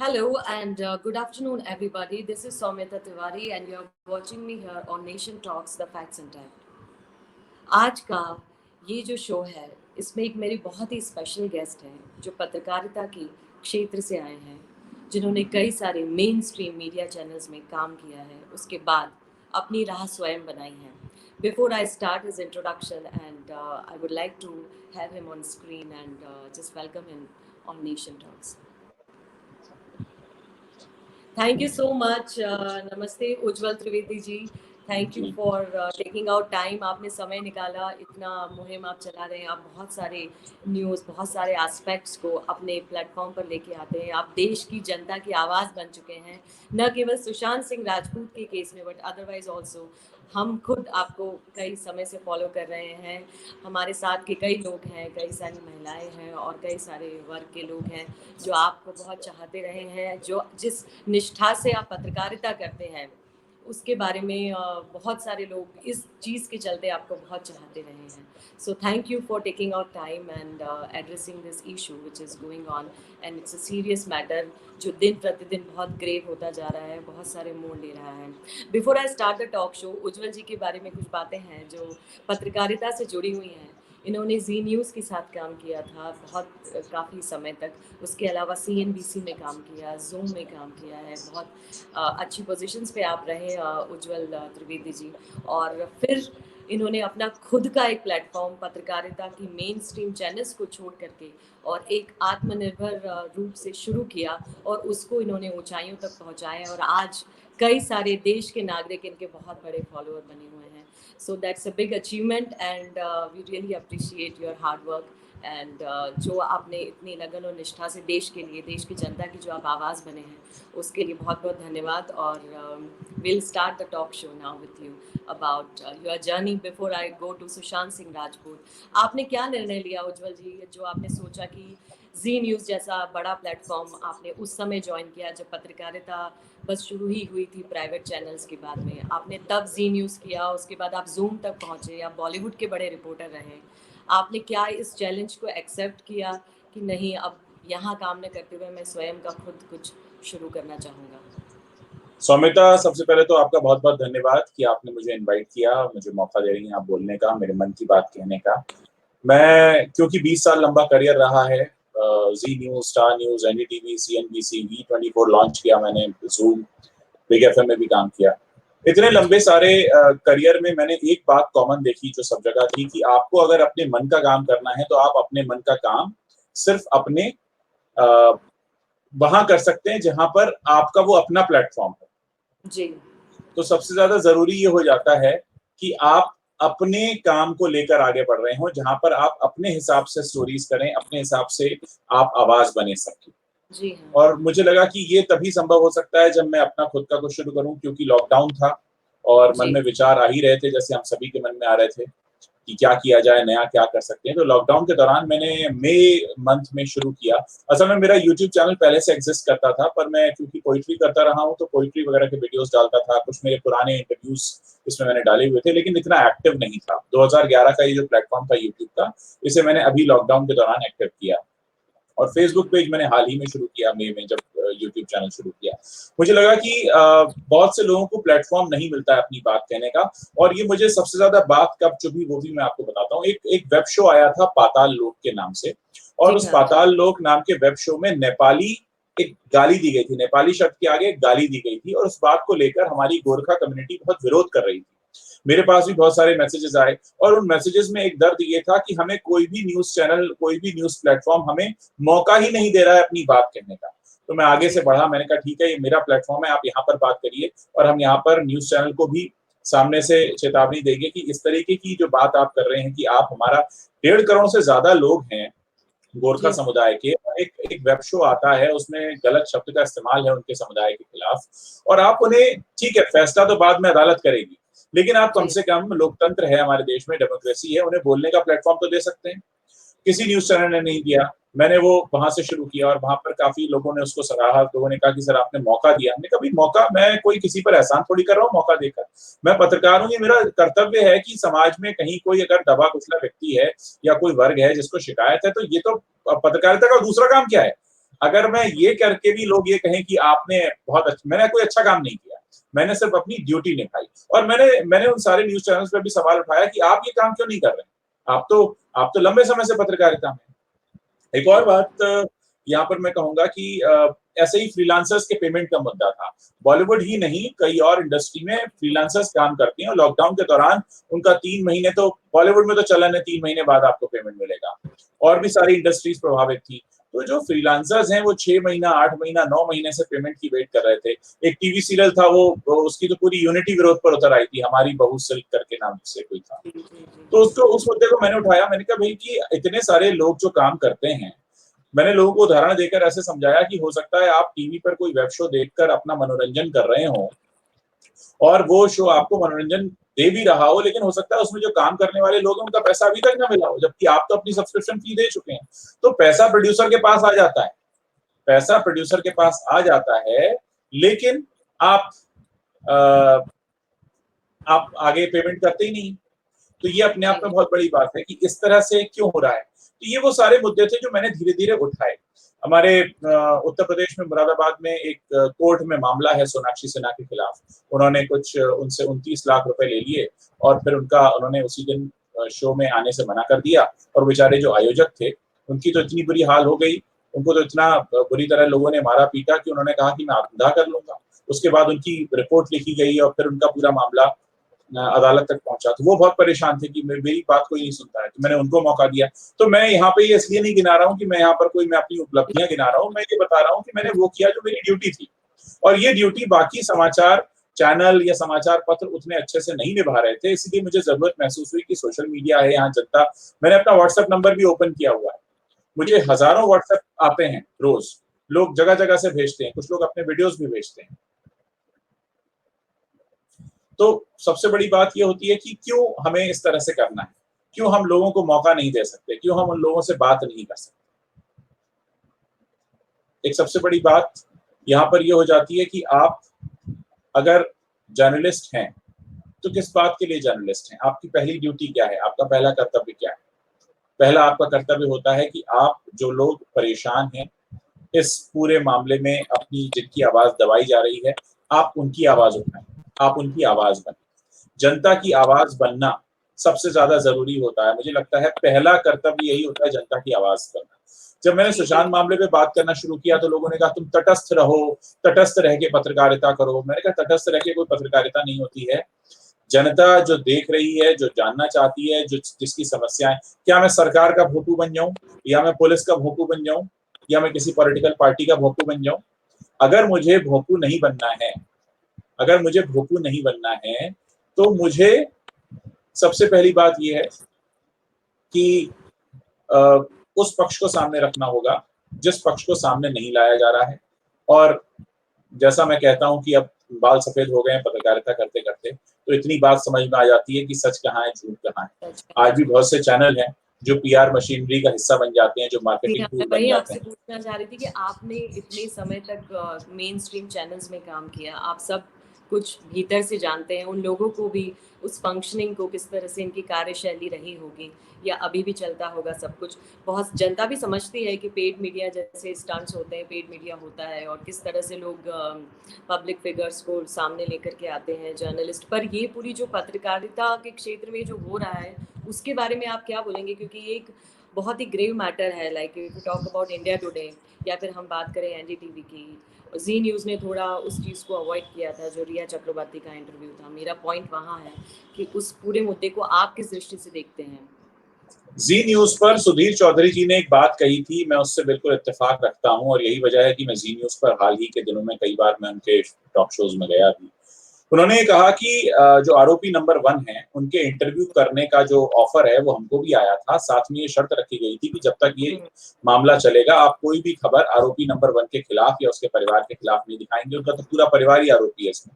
Hello and good afternoon, everybody. This is Soumyata Tiwari, and you're watching me here on Nation Talks, the Facts and Time. आज का ये जो show है, इसमें एक मेरी बहुत ही स्पेशल गेस्ट हैं जो पत्रकारिता के क्षेत्र से आए हैं, जिन्होंने कई सारे मेन स्ट्रीम मीडिया चैनल्स में काम किया है, उसके बाद अपनी राह स्वयं बनाई है. Before I start his introduction, and I would like to have him on screen and just welcome him on Nation Talks. Thank you so much. Namaste, Ujjwal Trivedi ji. Thank you for taking out time. आपने समय निकाला, इतना मुहिम आप चला रहे हैं, आप बहुत सारे न्यूज़, बहुत सारे एस्पेक्ट्स को अपने प्लेटफॉर्म पर लेके आते हैं. आप देश की जनता की आवाज़ बन चुके हैं, न केवल सुशांत सिंह राजपूत के केस में, बट अदरवाइज ऑल्सो हम खुद आपको कई समय से फॉलो कर रहे हैं. हमारे साथ के कई लोग हैं, कई सारी महिलाएं हैं और कई सारे वर्ग के लोग हैं जो आपको बहुत चाहते रहे हैं, जो जिस निष्ठा से आप पत्रकारिता करते हैं उसके बारे में बहुत सारे लोग इस चीज़ के चलते आपको बहुत चाहते रहे हैं. सो thank you for taking out time and addressing this issue which is going on, and it's a serious matter जो दिन प्रतिदिन बहुत ग्रेव होता जा रहा है, बहुत सारे मोड़ ले रहा है. Before I start the talk show, Ujjwal ji के बारे में कुछ बातें हैं जो पत्रकारिता से जुड़ी हुई हैं. इन्होंने जी न्यूज़ के साथ काम किया था बहुत काफ़ी समय तक. उसके अलावा CNBC में काम किया, जूम में काम किया है. बहुत अच्छी पोजीशंस पे आप रहे उज्ज्वल त्रिवेदी जी. और फिर इन्होंने अपना खुद का एक प्लेटफॉर्म पत्रकारिता की मेन स्ट्रीम चैनल्स को छोड़ करके और एक आत्मनिर्भर रूप से शुरू किया और उसको इन्होंने ऊंचाइयों तक पहुंचाया, और आज कई सारे देश के नागरिक इनके बहुत बड़े फॉलोअर बने हुए हैं. So that's a big achievement, and we really appreciate your hard work. And जो आपने इतनी लगन और निष्ठा से देश के लिए, देश की जनता की जो आप आवाज़ बने हैं, उसके लिए बहुत बहुत धन्यवाद. और we'll start the talk show now with you about your journey. Before I go to Sushant Singh Rajput, आपने क्या निर्णय लिया उज्ज्वल जी, जो आपने सोचा कि जी न्यूज़ जैसा बड़ा प्लेटफॉर्म आपने उस समय ज्वाइन किया जब पत्रकारिता बस शुरू ही हुई थी प्राइवेट चैनल्स के बाद में, आपने तब जी न्यूज़ किया, उसके बाद आप जूम तक पहुँचे, आप बॉलीवुड के बड़े रिपोर्टर रहे. आपने क्या इस चैलेंज को एक्सेप्ट किया कि नहीं, अब यहाँ काम न करते हुए मैं स्वयं का खुद कुछ शुरू करना चाहूँगा? सौमिता, सबसे पहले तो आपका बहुत बहुत धन्यवाद कि आपने मुझे इनवाइट किया, मुझे मौका दे रही हैं आप बोलने का, मेरे मन की बात कहने का. मैं क्योंकि 20 साल लंबा करियर रहा है, Zee news, star news, NDTV, CNBC, V24 launch किया मैंने, जूम, बिग FM में भी काम किया. इतने लंबे सारे करियर में मैंने एक बात कॉमन देखी जो सब जगह थी कि आपको अगर अपने मन का काम करना है तो आप अपने मन का काम सिर्फ अपने वहां कर सकते हैं जहां पर आपका वो अपना प्लेटफॉर्म है जी. तो सबसे ज्यादा जरूरी ये हो जाता है कि आप अपने काम को लेकर आगे बढ़ रहे हो, जहां पर आप अपने हिसाब से स्टोरीज करें, अपने हिसाब से आप आवाज बने सकें. जी हाँ. और मुझे लगा कि ये तभी संभव हो सकता है जब मैं अपना खुद का कुछ शुरू करूं, क्योंकि लॉकडाउन था और मन में विचार आ ही रहे थे, जैसे हम सभी के मन में आ रहे थे कि क्या किया जाए, नया क्या कर सकते हैं. तो लॉकडाउन के दौरान मैंने मई मंथ में शुरू किया. असल में मेरा यूट्यूब चैनल पहले से एग्जिस्ट करता था, पर मैं क्योंकि पोइट्री करता रहा हूँ तो पोइट्री वगैरह के वीडियोस डालता था. कुछ मेरे पुराने इंटरव्यूज इसमें मैंने डाले हुए थे, लेकिन इतना एक्टिव नहीं था. 2011 का ये जो प्लेटफॉर्म था यूट्यूब का, इसे मैंने अभी लॉकडाउन के दौरान एक्टिव किया. और फेसबुक पेज मैंने हाल ही में शुरू किया, मई में जब यूट्यूब चैनल शुरू किया. मुझे लगा कि बहुत से लोगों को प्लेटफॉर्म नहीं मिलता है अपनी बात कहने का, और ये मुझे सबसे ज्यादा बात कब चुभी वो भी मैं आपको बताता हूँ. एक वेब शो आया था पाताल लोक के नाम से, और उस पाताल लोक नाम के वेब शो में नेपाली एक गाली दी गई थी, नेपाली शब्द के आगे एक गाली दी गई थी, और उस बात को लेकर हमारी गोरखा कम्युनिटी बहुत विरोध कर रही थी. मेरे पास भी बहुत सारे मैसेजेस आए, और उन मैसेजेस में एक दर्द ये था कि हमें कोई भी न्यूज चैनल, कोई भी न्यूज प्लेटफॉर्म हमें मौका ही नहीं दे रहा है अपनी बात कहने का. तो मैं आगे से बढ़ा, मैंने कहा ठीक है, ये मेरा प्लेटफॉर्म है, आप यहाँ पर बात करिए, और हम यहाँ पर न्यूज चैनल को भी सामने से चेतावनी देंगे कि इस तरीके की जो बात आप कर रहे हैं कि आप, हमारा 1.5 करोड़ से ज्यादा लोग हैं गोरखा समुदाय के, एक वेब शो आता है, उसमें गलत शब्द का इस्तेमाल है उनके समुदाय के खिलाफ, और आप उन्हें, ठीक है फैसला तो बाद में अदालत करेगी, लेकिन आप कम से कम, लोकतंत्र है हमारे देश में, डेमोक्रेसी है, उन्हें बोलने का प्लेटफॉर्म तो दे सकते हैं. किसी न्यूज चैनल ने नहीं दिया. मैंने वो वहां से शुरू किया, और वहां पर काफी लोगों ने उसको सराहा. लोगों ने कहा कि सर आपने मौका दिया. हमने कभी मौका, मैं कोई किसी पर एहसान थोड़ी कर रहा हूँ मौका देकर. मैं पत्रकार हूँ, ये मेरा कर्तव्य है कि समाज में कहीं कोई अगर दबा कुचला व्यक्ति है या कोई वर्ग है जिसको शिकायत है, तो ये तो पत्रकारिता का दूसरा काम क्या है, अगर मैं ये करके भी लोग ये कहें कि आपने मैंने कोई अच्छा काम नहीं किया, मैंने सिर्फ अपनी ड्यूटी निभाई। और मैंने उन सारे न्यूज चैनल्स पे भी सवाल उठाया कि आप ये काम क्यों नहीं कर रहे? आप तो लंबे समय से पत्रकारिता में। एक और बात यहाँ पर मैं कहूंगा कि ऐसे ही फ्रीलांसर्स के पेमेंट का मुद्दा था। बॉलीवुड ही नहीं, कई और इंडस्ट्री में फ्रीलांसर्स काम करते हैं और लॉकडाउन के दौरान उनका 3 महीने, तो बॉलीवुड में तो चलन है 3 महीने बाद आपको पेमेंट मिलेगा, और भी सारी इंडस्ट्रीज प्रभावित थी। तो जो फ्रीलांसर्स हैं वो 6 महीना, 8 महीना, 9 महीने से पेमेंट की वेट कर रहे थे। एक टीवी सीरियल था, वो उसकी तो पूरी यूनिटी विरोध पर उतर आई थी, हमारी बहू सिल्क करके नाम से कोई था। तो उस मुद्दे को मैंने उठाया। मैंने कहा भाई कि इतने सारे लोग जो काम करते हैं, मैंने लोगों को उदाहरण देकर ऐसे समझाया कि हो सकता है आप टीवी पर कोई वेब शो देखकर अपना मनोरंजन कर रहे हो और वो शो आपको मनोरंजन दे भी रहा हो, लेकिन हो सकता है उसमें जो काम करने वाले लोग हैं उनका पैसा अभी तक ना मिला हो, जबकि आप तो अपनी सब्सक्रिप्शन फी दे चुके हैं। तो पैसा प्रोड्यूसर के पास आ जाता है, पैसा प्रोड्यूसर के पास आ जाता है, लेकिन आप आगे पेमेंट करते ही नहीं। तो ये अपने आप में बहुत बड़ी बात है कि इस तरह से क्यों हो रहा है। तो ये वो सारे मुद्दे थे जो मैंने धीरे धीरे उठाए। हमारे उत्तर प्रदेश में मुरादाबाद में एक कोर्ट में मामला है सोनाक्षी सिन्हा के खिलाफ। उन्होंने कुछ उनसे 29 लाख रुपए ले लिए और फिर उन्होंने उसी दिन शो में आने से मना कर दिया। और बेचारे जो आयोजक थे उनकी तो इतनी बुरी हाल हो गई, उनको तो इतना बुरी तरह लोगों ने मारा पीटा कि उन्होंने कहा कि मैं आत्मदाह कर लूंगा। उसके बाद उनकी रिपोर्ट लिखी गई और फिर उनका पूरा मामला अदालत तक पहुंचा। तो वो बहुत परेशान थे कि मेरी बात कोई नहीं सुनता है, तो मैंने उनको मौका दिया। तो मैं यहाँ पे ये इसलिए नहीं गिना रहा हूँ कि मैं यहाँ पर मैं अपनी उपलब्धियां गिना रहा हूँ, मैं ये बता रहा हूँ कि मैंने वो किया जो मेरी ड्यूटी थी। और ये ड्यूटी बाकी समाचार चैनल या समाचार पत्र उतने अच्छे से नहीं निभा रहे थे, इसलिए मुझे जरूरत महसूस हुई कि सोशल मीडिया है, यहाँ जनता, मैंने अपना व्हाट्सएप नंबर भी ओपन किया हुआ है, मुझे हजारों व्हाट्सएप आते हैं रोज, लोग जगह जगह से भेजते हैं, कुछ लोग अपने वीडियोस भी भेजते हैं। तो सबसे बड़ी बात यह होती है कि क्यों हमें इस तरह से करना है, क्यों हम लोगों को मौका नहीं दे सकते, क्यों हम उन लोगों से बात नहीं कर सकते। एक सबसे बड़ी बात यहाँ पर यह हो जाती है कि आप अगर जर्नलिस्ट हैं तो किस बात के लिए जर्नलिस्ट हैं, आपकी पहली ड्यूटी क्या है, आपका पहला कर्तव्य क्या है। पहला आपका कर्तव्य होता है कि आप जो लोग परेशान हैं इस पूरे मामले में, अपनी जिनकी आवाज दबाई जा रही है, आप उनकी आवाज उठाएं, आप उनकी आवाज बनें। जनता की आवाज बनना सबसे ज्यादा जरूरी होता है। मुझे लगता है पहला कर्तव्य यही होता है, जनता की आवाज बनना। जब मैंने सुशांत मामले पे बात करना शुरू किया तो लोगों ने कहा तुम तटस्थ रहो, तटस्थ रह के पत्रकारिता करो। मैंने कहा तटस्थ रह के कोई पत्रकारिता नहीं होती है। जनता जो देख रही है, जो जानना चाहती है, जिसकी समस्याएं, क्या मैं सरकार का भोंपू बन जाऊं, या मैं पुलिस का भोंपू बन जाऊं, या मैं किसी पॉलिटिकल पार्टी का भोंपू बन जाऊं? अगर मुझे भोंपू नहीं बनना है, अगर मुझे भोंपू नहीं बनना है, तो मुझे सबसे पहली बात यह है कि उस पक्ष को सामने रखना होगा जिस पक्ष को सामने नहीं लाया जा रहा है। और जैसा मैं कहता हूं कि अब बाल सफेद हो गए हैं पत्रकारिता करते करते, तो इतनी बात समझ में आ जाती है कि सच कहाँ है, झूठ कहाँ है। आज भी बहुत से चैनल हैं जो पीआर मशीनरी का हिस्सा बन जाते हैं, जो मार्केटिंग टूल बन जाते हैं। आपसे पूछना चाह रही थी कि आपने इतने समय तक मेन स्ट्रीम चैनल्स में काम किया, आप सब कुछ भीतर से जानते हैं, उन लोगों को भी, उस फंक्शनिंग को, किस तरह से इनकी कार्यशैली रही होगी या अभी भी चलता होगा सब कुछ। बहुत जनता भी समझती है कि पेड मीडिया जैसे स्टंट्स होते हैं, पेड मीडिया होता है, और किस तरह से लोग पब्लिक फिगर्स को सामने लेकर के आते हैं, जर्नलिस्ट। पर ये पूरी जो पत्रकारिता के क्षेत्र में जो हो रहा है उसके बारे में आप क्या बोलेंगे? क्योंकि ये एक बहुत ही ग्रेव मैटर है। Like if you talk about India today, या फिर हम बात करें एनडीटीवी की, जी न्यूज़ ने थोड़ा उस चीज़ को अवॉइड किया था जो रिया चक्रवर्ती का इंटरव्यू था। मेरा पॉइंट वहाँ है कि उस पूरे मुद्दे को आप किस दृष्टि से देखते हैं? जी न्यूज पर सुधीर चौधरी जी ने एक बात कही थी, मैं उससे बिल्कुल इत्तेफाक रखता हूं, और यही वजह है कि मैं जी न्यूज पर हाल ही के दिनों में कई बार मैं उनके टॉक शोज में गया भी। उन्होंने कहा कि जो आरोपी नंबर 1 है उनके इंटरव्यू करने का जो ऑफर है वो हमको भी आया था। साथ में ये शर्त रखी गई थी कि जब तक ये मामला चलेगा आप कोई भी खबर आरोपी नंबर 1 के खिलाफ या उसके परिवार के खिलाफ नहीं दिखाएंगे। उनका तो पूरा परिवार ही आरोपी है इसमें,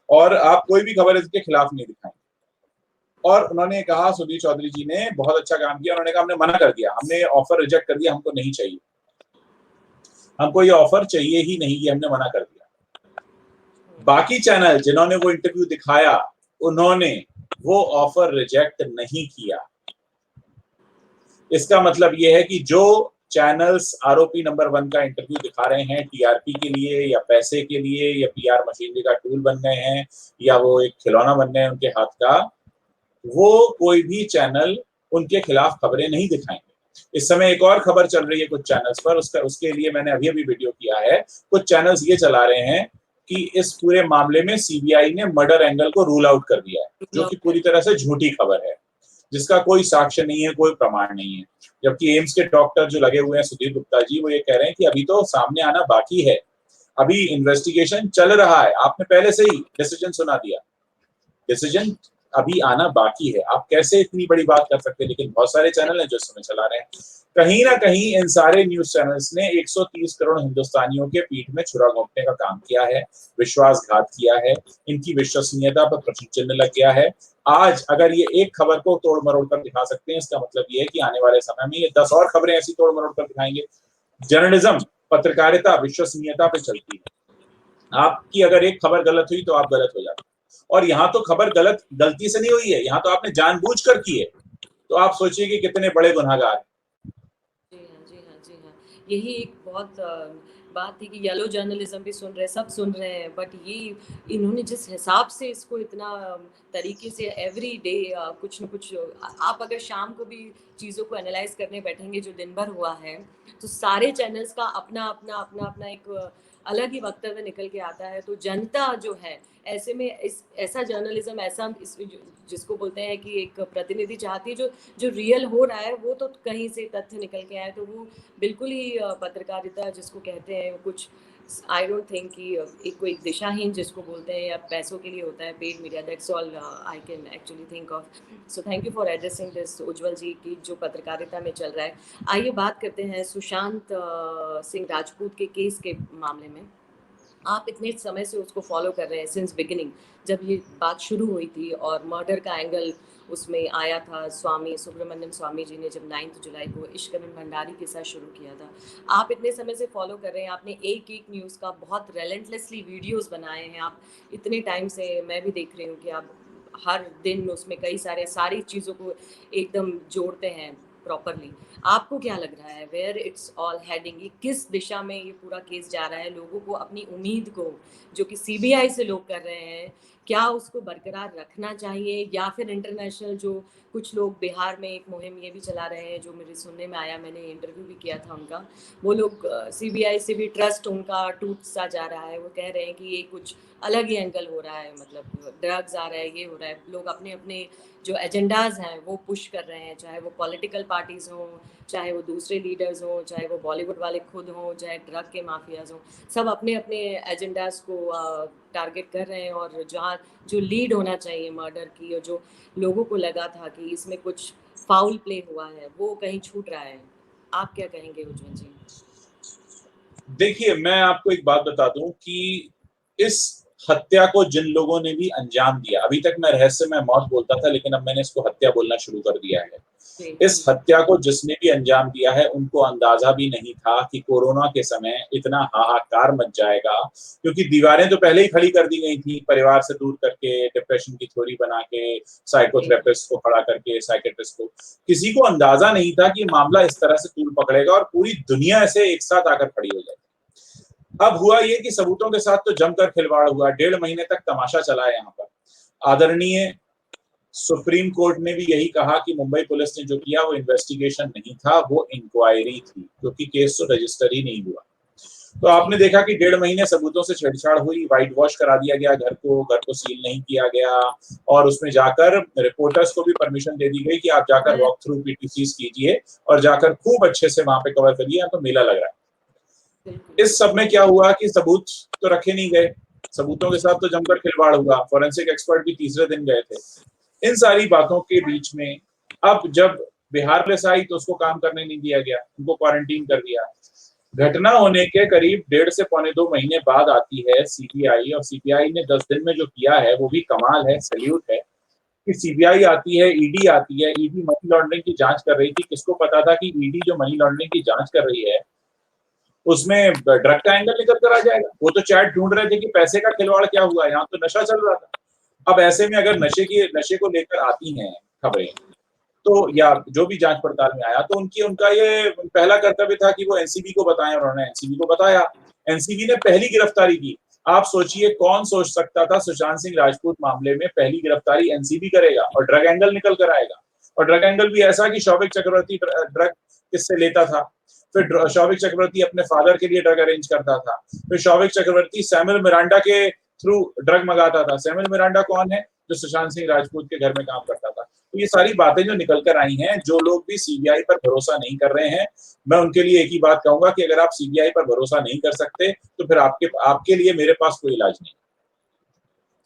और आप कोई भी खबर इसके खिलाफ नहीं दिखाएंगे। और उन्होंने कहा, सुधीर चौधरी जी ने बहुत अच्छा काम किया, उन्होंने कहा हमने मना कर दिया, हमने ऑफर रिजेक्ट कर दिया, हमको नहीं चाहिए, हमको ये ऑफर चाहिए ही नहीं, ये हमने मना कर दिया। बाकी चैनल जिन्होंने वो इंटरव्यू दिखाया उन्होंने वो ऑफर रिजेक्ट नहीं किया। इसका मतलब ये है कि जो चैनल्स आरोपी नंबर 1 का इंटरव्यू दिखा रहे हैं टीआरपी के लिए या पैसे के लिए या पीआर मशीनरी का टूल बन गए हैं या वो एक खिलौना बन गए हैं उनके हाथ का, वो कोई भी चैनल उनके खिलाफ खबरें नहीं दिखाएंगे। इस समय एक और खबर चल रही है कुछ चैनल्स पर, उसके लिए मैंने अभी वीडियो किया है। कुछ चैनल्स ये चला रहे हैं कि इस पूरे मामले में सीबीआई ने मर्डर एंगल को रूल आउट कर दिया है, जो कि पूरी तरह से झूठी खबर है, जिसका कोई साक्ष्य नहीं है, कोई प्रमाण नहीं है। जबकि एम्स के डॉक्टर जो लगे हुए हैं सुधीर गुप्ता जी, वो ये कह रहे हैं कि अभी तो सामने आना बाकी है, अभी इन्वेस्टिगेशन चल रहा है। आपने पहले से ही डिसीजन सुना दिया, डिसीजन अभी आना बाकी है। आप कैसे इतनी बड़ी बात कर सकते हैं? लेकिन बहुत सारे चैनल हैं जो इस समय चला रहे हैं। कहीं ना कहीं इन सारे न्यूज चैनल्स ने 130 करोड़ हिंदुस्तानियों के पीठ में छुरा घोंपने का काम किया है, विश्वासघात किया है, इनकी विश्वसनीयता पर प्रश्न चिन्ह लग गया है। आज अगर ये एक खबर को तोड़ मरोड़ कर दिखा सकते हैं, इसका मतलब ये है कि आने वाले समय में ये 10 और खबरें ऐसी तोड़ मरोड़ कर दिखाएंगे। जर्नलिज्म, पत्रकारिता विश्वसनीयता पे चलती है। आपकी अगर एक खबर गलत हुई तो आप गलत हो जाते हैं, और यहाँ तो खबर गलती से नहीं हुई है, यहाँ तो आपने जानबूझकर की है। तो आप सोचिए कि कितने बड़े गुनहगार हैं। जी हाँ, जी हाँ, जी हाँ। यही एक बहुत बात थी कि येलो जर्नलिज्म भी सुन रहे हैं, सब सुन रहे हैं, बट ये इन्होंने जिस हिसाब से इसको इतना तरीके से एवरी डे कुछ न कुछ आप अगर शाम को भी चीज़ों को एनालाइज करने बैठेंगे जो दिन भर हुआ है, तो सारे चैनल्स का अपना अपना अपना अपना एक अलग ही वक्तव्य निकल के आता है। तो जनता जो है ऐसे में ऐसा जर्नलिज्म, ऐसा जिसको बोलते हैं कि एक प्रतिनिधि चाहती है, जो रियल हो रहा है, वो तो कहीं से तथ्य निकल के आए, तो वो बिल्कुल ही पत्रकारिता जिसको कहते हैं कुछ, आई डोंट थिंक कि एक कोई दिशाहीन जिसको बोलते हैं या पैसों के लिए होता है paid media, that's all I can actually think of. So thank you for addressing this Ujjwal ji की जो पत्रकारिता में चल रहा है। आइए बात करते हैं सुशांत सिंह राजपूत के केस के मामले में। आप इतने समय से उसको फॉलो कर रहे हैं सिंस बिगिनिंग, जब ये बात शुरू हुई थी और मर्डर का एंगल उसमें आया था। स्वामी सुब्रमण्यम स्वामी जी ने जब 9 जुलाई को इश्करन भंडारी के साथ शुरू किया था, आप इतने समय से फॉलो कर रहे हैं, आपने एक एक न्यूज़ का बहुत रेलेंटलेसली वीडियोस बनाए हैं। आप इतने टाइम से, मैं भी देख रही हूँ कि आप हर दिन उसमें कई सारी चीज़ों को एकदम जोड़ते हैं प्रॉपरली। आपको क्या लग रहा है वेयर इट्स ऑल हेडिंग, ये किस दिशा में ये पूरा केस जा रहा है? लोगों को अपनी उम्मीद को जो कि सीबीआई से लोग कर रहे हैं, क्या उसको बरकरार रखना चाहिए, या फिर इंटरनेशनल जो कुछ लोग बिहार में एक मुहिम ये भी चला रहे हैं, जो मेरे सुनने में आया, मैंने इंटरव्यू भी किया था उनका, वो लोग सीबीआई से भी ट्रस्ट उनका टूट सा जा रहा है। वो कह रहे हैं कि ये कुछ अलग ही एंगल हो रहा है, मतलब ड्रग्स आ रहा है, ये हो रहा है, लोग अपने अपने जो एजेंडाज हैं वो पुश कर रहे हैं, चाहे वो पॉलिटिकल पार्टीज हों, चाहे वो दूसरे लीडर्स हों, चाहे वो बॉलीवुड वाले खुद हों, चाहे ड्रग के माफियाज हों, सब अपने अपने एजेंडाज को टारगेट कर रहे हैं। और जहाँ जो लीड होना चाहिए मर्डर की, और जो लोगों को लगा था कि इसमें कुछ फाउल प्ले हुआ है, वो कहीं छूट रहा है। आप क्या कहेंगे उज्जवल जी? देखिए, मैं आपको एक बात बता दूं कि इस हत्या को जिन लोगों ने भी अंजाम दिया, अभी तक मैं रहस्यमय मौत बोलता था, लेकिन अब मैंने इसको हत्या बोलना शुरू कर दिया है। इस हत्या को जिसने भी अंजाम दिया है, उनको अंदाजा भी नहीं था कि कोरोना के समय इतना हाहाकार मच जाएगा, क्योंकि दीवारें तो पहले ही खड़ी कर दी गई थी, परिवार से दूर करके, डिप्रेशन की थ्योरी बना के, साइकोथेरेपिस्ट को खड़ा करके, साइकेट्रिस्ट को। किसी को अंदाजा नहीं था कि मामला इस तरह से तूल पकड़ेगा और पूरी दुनिया ऐसे एक साथ आकर खड़ी हो जाएगी। अब हुआ ये कि सबूतों के साथ तो जमकर खिलवाड़ हुआ, 1.5 महीने तक तमाशा चला है यहाँ पर। आदरणीय सुप्रीम कोर्ट ने भी यही कहा कि मुंबई पुलिस ने जो किया वो इन्वेस्टिगेशन नहीं था, वो इंक्वायरी थी, क्योंकि केस तो रजिस्टर ही नहीं हुआ। तो आपने देखा कि 1.5 महीने सबूतों से छेड़छाड़ हुई, व्हाइट वॉश करा दिया गया घर को सील नहीं किया गया, और उसमें जाकर रिपोर्टर्स को भी परमिशन दे दी गई कि आप जाकर वॉक थ्रू पीटीसीज कीजिए और जाकर खूब अच्छे से वहां पे कवर करिए, यहाँ तो मेला लग रहा है। इस सब में क्या हुआ कि सबूत तो रखे नहीं गए, सबूतों के साथ तो जमकर खिलवाड़ हुआ, फॉरेंसिक एक्सपर्ट भी तीसरे दिन गए थे। इन सारी बातों के बीच में अब जब बिहार पुलिस आई तो उसको काम करने नहीं दिया गया, उनको क्वारंटीन कर दिया। घटना होने के करीब 1.5 से पौने 2 महीने बाद आती है सीबीआई, और सीबीआई ने 10 दिन में जो किया है वो भी कमाल है, सैल्यूट है कि सीबीआई आती है, ईडी आती है। ईडी मनी लॉन्ड्रिंग की जांच कर रही थी। किसको पता था कि ईडी जो मनी लॉन्ड्रिंग की जांच कर रही है उसमें ड्रग का एंगल निकल कर आ जाएगा। वो तो चैट ढूंढ रहे थे कि पैसे का खिलवाड़ क्या हुआ, यहाँ तो नशा चल रहा था। अब ऐसे में अगर नशे को लेकर आती हैं खबरें, तो या जो भी जांच पड़ताल में आया, तो उनका ये पहला कर्तव्य था कि वो एनसीबी को बताएं, और उन्होंने एनसीबी को बताया। एनसीबी ने पहली गिरफ्तारी की। आप सोचिए, कौन सोच सकता था सुशांत सिंह राजपूत मामले में पहली गिरफ्तारी एनसीबी करेगा और ड्रग एंगल निकल कर आएगा, और ड्रग एंगल भी ऐसा कि शौविक चक्रवर्ती ड्रग किससे लेता था, फिर शौविक चक्रवर्ती अपने फादर के लिए ड्रग अरेंज करता था, फिर शौविक चक्रवर्ती सैमुअल मिरांडा के थ्रू ड्रग मंगाता था। सैमुअल मिरांडा कौन है? जो सुशांत सिंह राजपूत के घर में काम करता था। तो ये सारी बातें जो निकल कर आई हैं, जो लोग भी सीबीआई पर भरोसा नहीं कर रहे हैं, मैं उनके लिए एक ही बात कहूंगा कि अगर आप सीबीआई पर भरोसा नहीं कर सकते तो फिर आपके लिए मेरे पास कोई इलाज नहीं,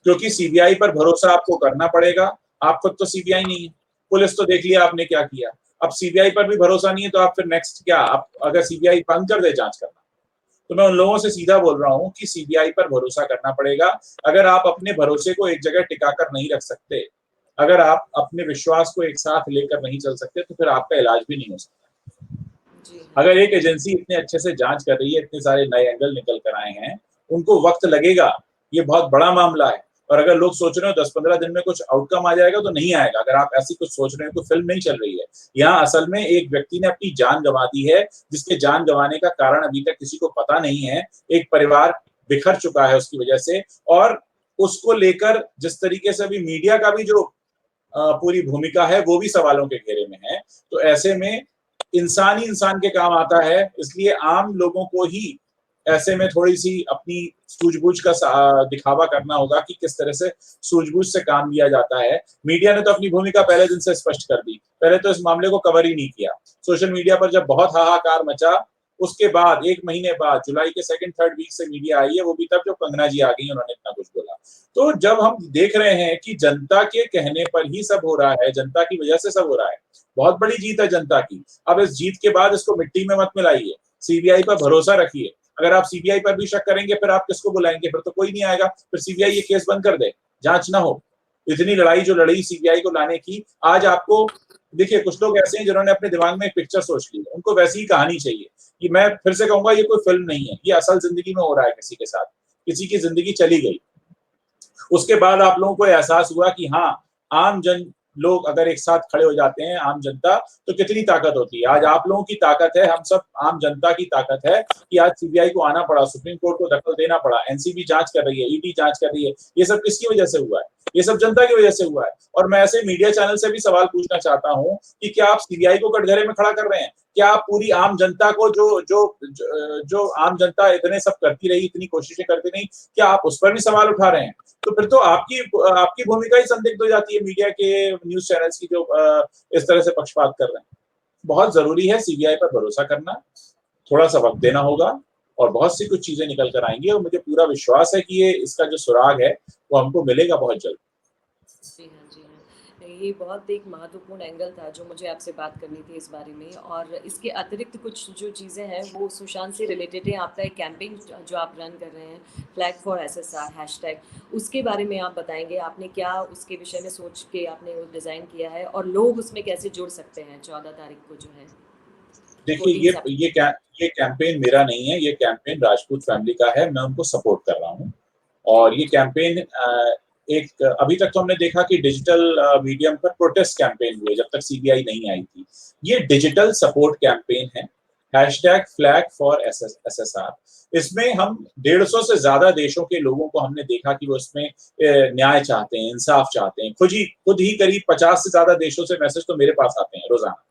क्योंकि सीबीआई पर भरोसा आपको करना पड़ेगा। आप खुद तो सीबीआई नहीं है, पुलिस तो देख लिया आपने क्या किया। अब सीबीआई पर भी भरोसा नहीं है तो आप फिर नेक्स्ट क्या, आप अगर सीबीआई बंद कर दे जांच करना, तो मैं उन लोगों से सीधा बोल रहा हूं कि सीबीआई पर भरोसा करना पड़ेगा। अगर आप अपने भरोसे को एक जगह टिकाकर नहीं रख सकते, अगर आप अपने विश्वास को एक साथ लेकर नहीं चल सकते, तो फिर आपका इलाज भी नहीं हो सकता। अगर एक एजेंसी इतने अच्छे से जांच कर रही है, इतने सारे नए एंगल निकल कर आए हैं, उनको वक्त लगेगा, ये बहुत बड़ा मामला है। और अगर लोग सोच रहे हो 10-15 दिन में कुछ आउटकम आ जाएगा, तो नहीं आएगा। अगर आप ऐसी कुछ सोच रहे हो तो फिल्म नहीं चल रही है। यहाँ असल में एक व्यक्ति ने अपनी जान गंवा दी है, जिसके जान गंवाने का कारण अभी तक किसी को पता नहीं है। एक परिवार बिखर चुका है उसकी वजह से, और उसको लेकर जिस तरीके से अभी मीडिया का भी जो पूरी भूमिका है, वो भी सवालों के घेरे में है। तो ऐसे में इंसान ही इंसान के काम आता है, इसलिए आम लोगों को ही ऐसे में थोड़ी सी अपनी सूझबूझ का दिखावा करना होगा कि किस तरह से सूझबूझ से काम लिया जाता है। मीडिया ने तो अपनी भूमिका पहले दिन से स्पष्ट कर दी, पहले तो इस मामले को कवर ही नहीं किया। सोशल मीडिया पर जब बहुत हाहाकार मचा, उसके बाद 1 महीने बाद जुलाई के 2-3 वीक से मीडिया आई है, वो भी तब जब कंगना जी आ गई, उन्होंने इतना कुछ बोला। तो जब हम देख रहे हैं कि जनता के कहने पर ही सब हो रहा है, जनता की वजह से सब हो रहा है, बहुत बड़ी जीत है जनता की। अब इस जीत के बाद इसको मिट्टी में मत मिलाइए, सीबीआई पर भरोसा रखिए। अगर आप सीबीआई पर भी शक करेंगे, फिर आप किसको बुलाएंगे? फिर तो कोई नहीं आएगा। फिर सीबीआई ये केस बंद कर दे, जांच ना हो। इतनी लड़ाई जो लड़ी सीबीआई को लाने की, आज आपको देखिए, कुछ लोग ऐसे हैं जिन्होंने अपने दिमाग में एक पिक्चर सोच ली, उनको वैसी ही कहानी चाहिए। कि मैं फिर से कहूंगा, ये कोई फिल्म नहीं है, ये असल जिंदगी में हो रहा है किसी के साथ। किसी की जिंदगी चली गई, उसके बाद आप लोगों को एहसास हुआ कि हाँ, आम जन लोग अगर एक साथ खड़े हो जाते हैं, आम जनता, तो कितनी ताकत होती है। आज आप लोगों की ताकत है, हम सब आम जनता की ताकत है कि आज सीबीआई को आना पड़ा, सुप्रीम कोर्ट को दखल देना पड़ा, एनसीबी जांच कर रही है, ईडी जांच कर रही है। ये सब किसकी वजह से हुआ है? ये सब जनता की वजह से हुआ है। और मैं ऐसे मीडिया चैनल से भी सवाल पूछना चाहता हूं कि क्या आप सीबीआई को कटघरे में खड़ा कर रहे हैं? क्या आप पूरी आम जनता को, जो आम जनता इतने सब करती रही, इतनी कोशिशें करती रही, क्या आप उस पर भी सवाल उठा रहे हैं? तो फिर तो आपकी भूमिका ही संदिग्ध हो जाती है, मीडिया के न्यूज चैनल्स की, जो इस तरह से पक्षपात कर रहे हैं। बहुत जरूरी है सीबीआई पर भरोसा करना, थोड़ा सा वक्त देना होगा, और बहुत सी कुछ चीजें निकल कर आएंगी, और मुझे पूरा विश्वास है कि ये इसका जो सुराग है वो हमको मिलेगा बहुत जल्द। जी हाँ, जी हाँ। ये बहुत एक महत्वपूर्ण एंगल था जो मुझे आपसे बात करनी थी इस बारे में, और इसके अतिरिक्त कुछ जो चीज़ें हैं वो सुशांत से रिलेटेड है। आपका एक कैंपेन जो आप रन कर रहे हैं, फ्लैग फॉर एसएसआर हैशटैग, उसके बारे में आप बताएंगे? आपने क्या उसके विषय में सोच के आपने वो डिज़ाइन किया है, और लोग उसमें कैसे जुड़ सकते हैं 14 तारीख को जो है? देखिए, ये कैंपेन मेरा नहीं है, ये कैंपेन राजपूत फैमिली का है, मैं उनको सपोर्ट कर रहा हूँ। और ये कैंपेन एक, अभी तक तो हमने देखा कि डिजिटल मीडियम पर प्रोटेस्ट कैंपेन हुए जब तक सीबीआई नहीं आई थी। ये डिजिटल सपोर्ट कैंपेन है, हैशटैग फ्लैग फॉर एसएसआर। इसमें हम 150 से ज्यादा देशों के लोगों को हमने देखा कि वो इसमें न्याय चाहते हैं, इंसाफ चाहते हैं। खुद ही करीब 50 से ज्यादा देशों से मैसेज तो मेरे पास आते हैं रोजाना,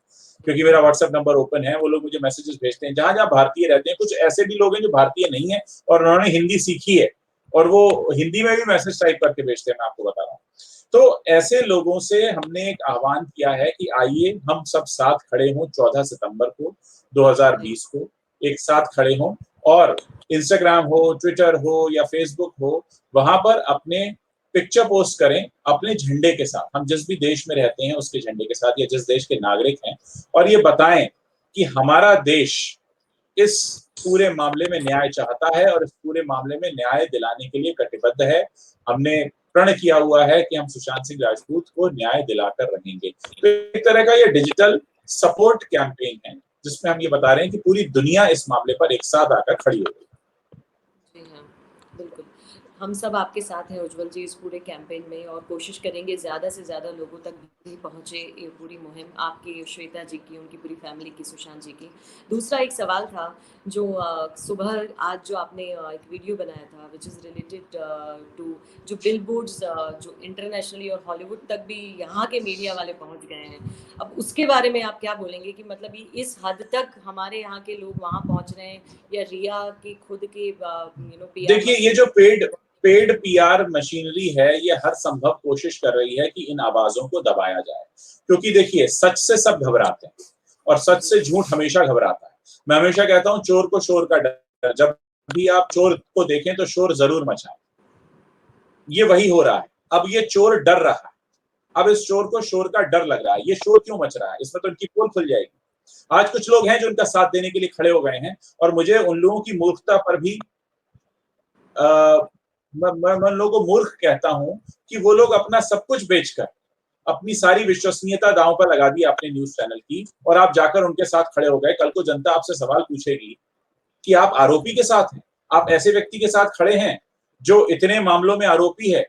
क्योंकि मेरा व्हाट्सएप नंबर ओपन है। वो लोग मुझे मैसेजेस भेजते हैं, जहां जहां भारतीय रहते हैं। कुछ ऐसे भी लोग हैं जो भारतीय नहीं है और उन्होंने हिंदी सीखी है, और वो हिंदी में भी मैसेज टाइप करके भेजते हैं, मैं आपको बता रहा हूँ। तो ऐसे लोगों से हमने एक आह्वान किया है कि आइए हम सब साथ खड़े हों 14 सितंबर को 2020 को, एक साथ खड़े हों, और इंस्टाग्राम हो, ट्विटर हो या फेसबुक हो, वहां पर अपने पिक्चर पोस्ट करें अपने झंडे के साथ, हम जिस भी देश में रहते हैं उसके झंडे के साथ, या जिस देश के नागरिक हैं, और ये बताएं कि हमारा देश इस पूरे मामले में न्याय चाहता है और इस पूरे मामले में न्याय दिलाने के लिए कटिबद्ध है। हमने प्रण किया हुआ है कि हम सुशांत सिंह राजपूत को न्याय दिलाकर रहेंगे। तो एक तरह का ये डिजिटल सपोर्ट कैंपेन है, जिसमें हम ये बता रहे हैं कि पूरी दुनिया इस मामले पर एक साथ आकर खड़ी हो गई। जी हाँ, बिल्कुल। हम सब आपके साथ हैं उज्जवल जी इस पूरे कैंपेन में, और कोशिश करेंगे ज़्यादा से ज़्यादा लोगों तक भी पहुँचे ये पूरी मुहिम, आपकी, श्वेता जी की, उनकी पूरी फैमिली की, सुशांत जी की। दूसरा एक सवाल था जो सुबह आज जो आपने एक वीडियो बनाया था विच इज़ रिलेटेड टू जो बिलबोर्ड्स जो इंटरनेशनली और हॉलीवुड तक भी यहाँ के मीडिया वाले पहुँच गए हैं। अब उसके बारे में आप क्या बोलेंगे कि मतलब ये इस हद तक हमारे यहाँ के लोग वहाँ पहुँच रहे हैं, या रिया की खुद के पीआर देखिए, ये जो पेड पीआर मशीनरी है, ये हर संभव कोशिश कर रही है कि इन आवाजों को दबाया जाए, क्योंकि देखिए सच से सब घबराते हैं और सच से झूठ हमेशा घबराता है। मैं हमेशा कहता हूं चोर को शोर का डर, जब भी आप चोर को देखें तो शोर जरूर मचाएं। ये वही हो रहा है। अब ये चोर डर रहा है, अब इस चोर को शोर का डर लग रहा है। ये शोर क्यों मच रहा है, इसमें तो इनकी पोल खुल जाएगी। आज कुछ लोग हैं जो इनका साथ देने के लिए खड़े हो गए हैं, और मुझे उन लोगों की मूर्खता पर भी मैं उन लोगों को मूर्ख कहता हूं कि वो लोग अपना सब कुछ बेचकर अपनी सारी विश्वसनीयता दांव पर लगा दी अपने न्यूज चैनल की, और आप जाकर उनके साथ खड़े हो गए। कल को जनता आपसे सवाल पूछेगी कि आप आरोपी के साथ हैं, आप ऐसे व्यक्ति के साथ खड़े हैं जो इतने मामलों में आरोपी है।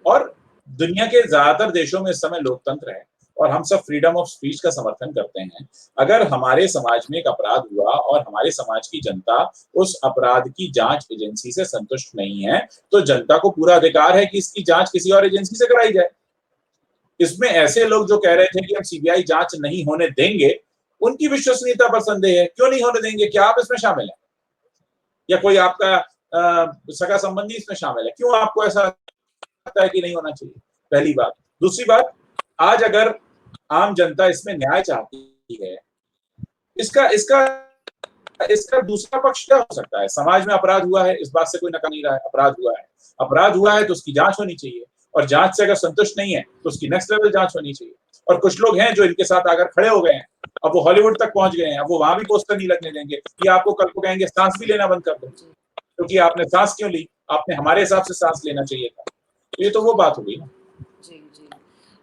और दुनिया के ज्यादातर देशों में इस समय लोकतंत्र है और हम सब फ्रीडम ऑफ स्पीच का समर्थन करते हैं। अगर हमारे समाज में एक अपराध हुआ और हमारे समाज की जनता उस अपराध की जांच एजेंसी से संतुष्ट नहीं है, तो जनता को पूरा अधिकार है कि इसकी जांच किसी और एजेंसी से कराई जाए। इसमें ऐसे लोग जो कह रहे थे कि हम सीबीआई जांच नहीं होने देंगे, उनकी विश्वसनीयता पर संदेह है। क्यों नहीं होने देंगे? क्या आप इसमें शामिल हैं, या कोई आपका सगा संबंधी इसमें शामिल है? क्यों आपको ऐसा लगता है कि नहीं होना चाहिए? पहली बात। दूसरी बात, आज अगर आम जनता इसमें न्याय चाहती है, इसका इसका इसका दूसरा पक्ष क्या हो सकता है? समाज में अपराध हुआ है, इस बात से कोई नकार नहीं रहा है। अपराध हुआ है तो उसकी जांच होनी चाहिए, और जांच से अगर संतुष्ट नहीं है तो उसकी नेक्स्ट लेवल जांच होनी चाहिए। और कुछ लोग हैं जो इनके साथ आकर खड़े हो गए हैं, अब वो हॉलीवुड तक पहुंच गए हैं, अब वो वहां भी पोस्टर नहीं लगने देंगे कि आपको कल को कहेंगे सांस भी लेना बंद कर दो, क्योंकि आपने सांस क्यों ली, आपने हमारे हिसाब से सांस लेना चाहिए था। तो ये तो वो बात हो गई ना। जी जी।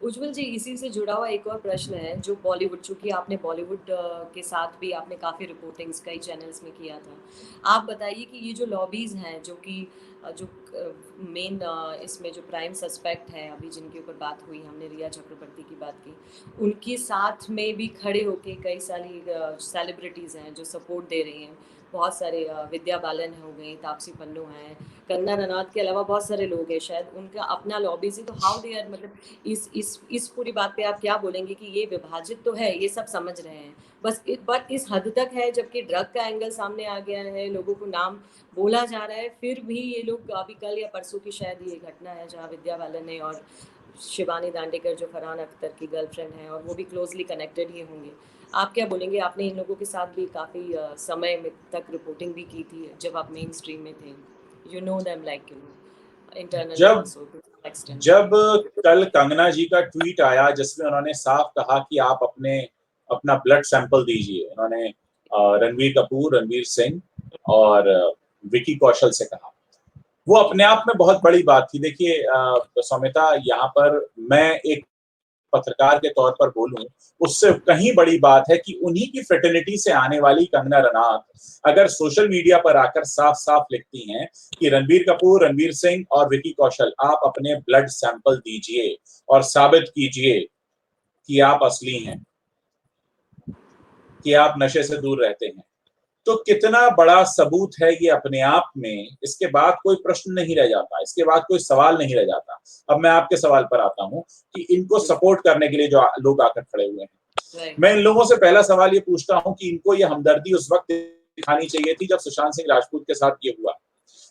उज्जवल जी, इसी से जुड़ा हुआ एक और प्रश्न है जो बॉलीवुड, चूंकि आपने बॉलीवुड के साथ भी आपने काफ़ी रिपोर्टिंग्स कई चैनल्स में किया था, आप बताइए कि ये जो लॉबीज़ हैं जो कि जो मेन इसमें जो प्राइम सस्पेक्ट है अभी जिनके ऊपर बात हुई, हमने रिया चक्रवर्ती की बात की, उनके साथ में भी खड़े होके कई सारी सेलिब्रिटीज़ हैं जो सपोर्ट दे रही हैं। बहुत सारे विद्या बालन हो गई, तापसी पन्नू हैं, कंगना रनौत के अलावा बहुत सारे लोग हैं, शायद उनका अपना लॉबी से, तो हाउ दे आर, मतलब इस पूरी बात पे आप क्या बोलेंगे कि ये विभाजित तो है, ये सब समझ रहे हैं, बस बट इस हद तक है, जबकि ड्रग का एंगल सामने आ गया है, लोगों को नाम बोला जा रहा है, फिर भी ये लोग, अभी कल या परसों की शायद ये घटना है जहाँ विद्या बालन ने और शिवानी दांडेकर जो फरहान अख्तर की गर्लफ्रेंड है, और वो भी क्लोजली कनेक्टेड ही होंगे, आप क्या बोलेंगे? आपने इन लोगों के साथ भी काफ़ी समय में तक रिपोर्टिंग भी की थी जब आप मेन स्ट्रीम में थे, you know them like internally also to extend. जब कल कंगना जी का ट्वीट आया जिसमें उन्होंने साफ कहा कि आप अपना ब्लड सैंपल दीजिए, उन्होंने रणवीर कपूर, रणवीर सिंह और विकी कौशल से कहा, वो अपने आप में बहुत बड़ी बात थी। देखिए सौमिता, यहाँ पर मैं एक पत्रकार के तौर पर बोलूं, उससे कहीं बड़ी बात है कि उन्हीं की फ्रेटर्निटी से आने वाली कंगना रनौत अगर सोशल मीडिया पर आकर साफ साफ लिखती हैं कि रणबीर कपूर, रणवीर सिंह और विकी कौशल आप अपने ब्लड सैंपल दीजिए और साबित कीजिए कि आप असली हैं, कि आप नशे से दूर रहते हैं, तो कितना बड़ा सबूत है ये अपने आप में। इसके बाद कोई प्रश्न नहीं रह जाता, इसके बाद कोई सवाल नहीं रह जाता। अब मैं आपके सवाल पर आता हूं कि इनको सपोर्ट करने के लिए जो लोग आकर खड़े हुए हैं, मैं इन लोगों से पहला सवाल ये पूछता हूं कि इनको ये हमदर्दी उस वक्त दिखानी चाहिए थी जब सुशांत सिंह राजपूत के साथ ये हुआ।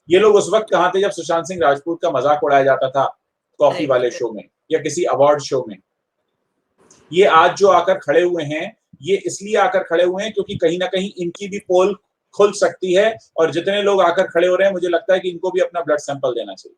ये लोग उस वक्त कहां थे जब सुशांत सिंह राजपूत का मजाक उड़ाया जाता था कॉफी वाले शो में या किसी अवार्ड शो में? ये आज जो आकर खड़े हुए हैं, ये इसलिए आकर खड़े हुए हैं क्योंकि कहीं ना कहीं इनकी भी पोल खुल सकती है, और जितने लोग आकर खड़े हो रहे हैं मुझे लगता है कि इनको भी अपना ब्लड सैंपल देना चाहिए।